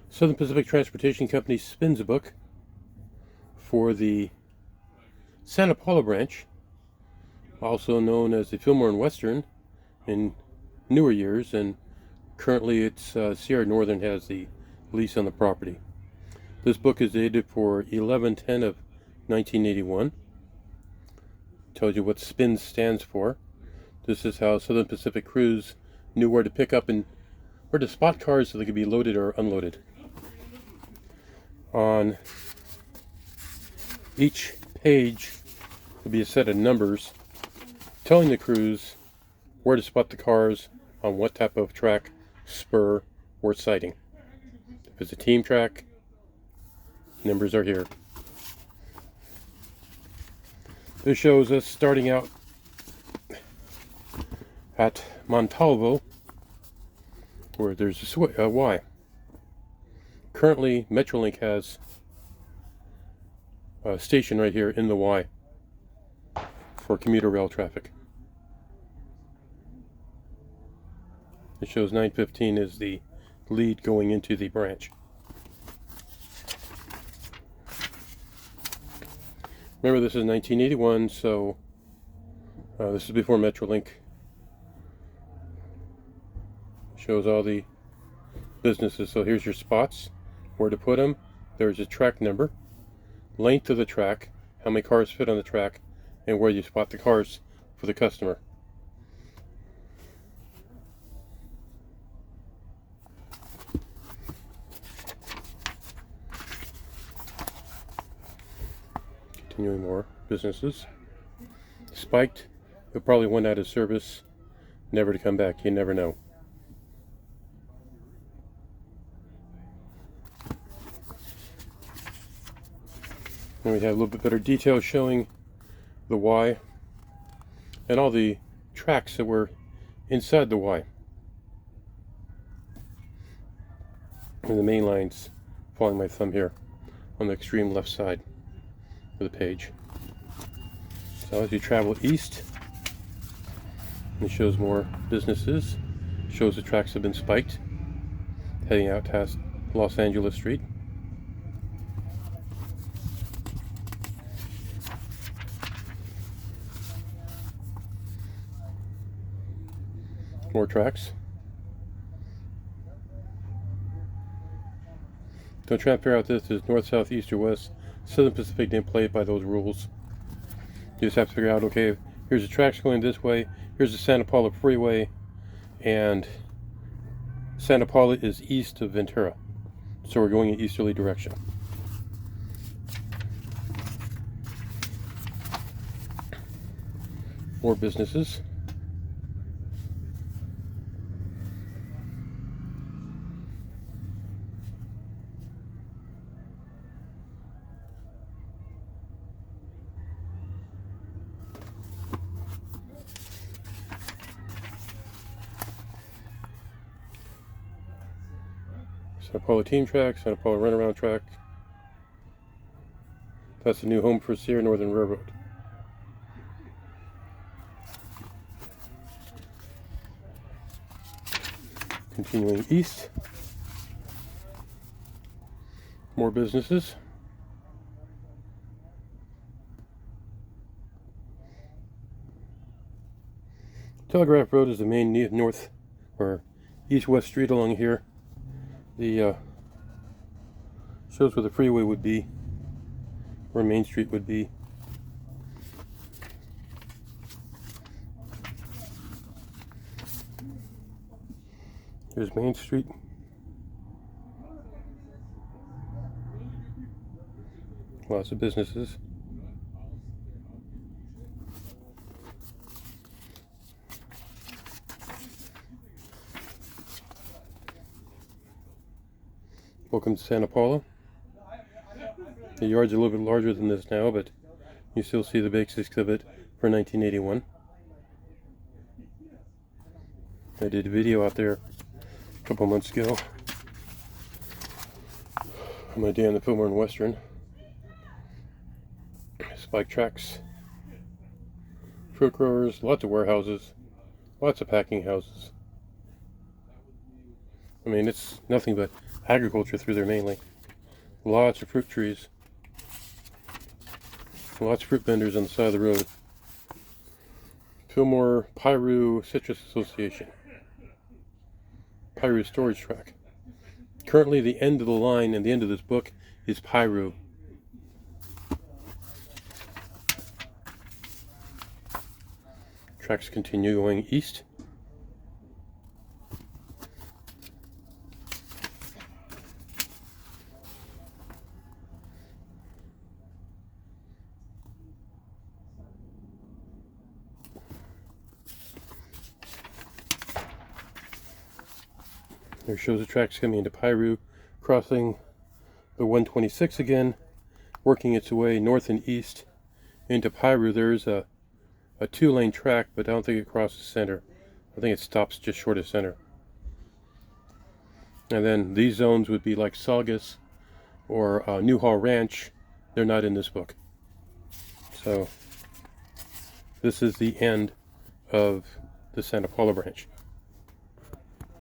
Southern Pacific Transportation Company spins a book for the Santa Paula branch, also known as the Fillmore and Western in newer years, and currently it's Sierra Northern has the lease on the property. This book is dated for 11/10 of 1981. Tells you what SPIN stands for. This is how Southern Pacific crews knew where to pick up and where to spot cars so they could be loaded or unloaded. On each page will be a set of numbers telling the crews where to spot the cars on what type of track, spur, or siding. If it's a team track, numbers are here. This shows us starting out at Montalvo, where there's a Y. Currently, Metrolink has a station right here in the Y for commuter rail traffic. It shows 9:15 is the lead going into the branch. Remember, this is 1981, so this is before Metrolink. Shows all the businesses. So here's your spots, where to put them. There's a track number, length of the track, how many cars fit on the track, and where you spot the cars for the customer. Continuing more businesses. Spiked, you'll probably went out of service, never to come back. You never know. And we have a little bit better detail showing the Y and all the tracks that were inside the Y. And the main lines following my thumb here on the extreme left side of the page. So as you travel east, it shows more businesses, shows the tracks have been spiked, heading out past Los Angeles Street. More tracks. Don't try to figure out this is north, south, east, or west. Southern Pacific didn't play it by those rules. You just have to figure out, okay, here's the tracks going this way, here's the Santa Paula Freeway, and Santa Paula is east of Ventura. So we're going in easterly direction. More businesses. Santa Paula team track, Santa Paula runaround track. That's the new home for Sierra Northern Railroad. Continuing east. More businesses. Telegraph Road is the main north or east-west street along here. The shows where the freeway would be, where Main Street would be. Here's Main Street. Lots of businesses. Welcome to Santa Paula. The yard's a little bit larger than this now, but you still see the basics of it for 1981. I did a video out there a couple months ago on my day on the Fillmore and Western. Spike tracks, fruit growers, lots of warehouses, lots of packing houses. I mean, it's nothing but agriculture through there mainly. Lots of fruit trees. Lots of fruit vendors on the side of the road. Fillmore Piru Citrus Association. Piru storage track. Currently the end of the line and the end of this book is Piru. Tracks continue going east. There shows the tracks coming into Piru, crossing the 126 again, working its way north and east into Piru. There's a two-lane track, but I don't think it crosses center. I think it stops just short of center. And then these zones would be like Saugus or Newhall Ranch. They're not in this book. So this is the end of the Santa Paula branch.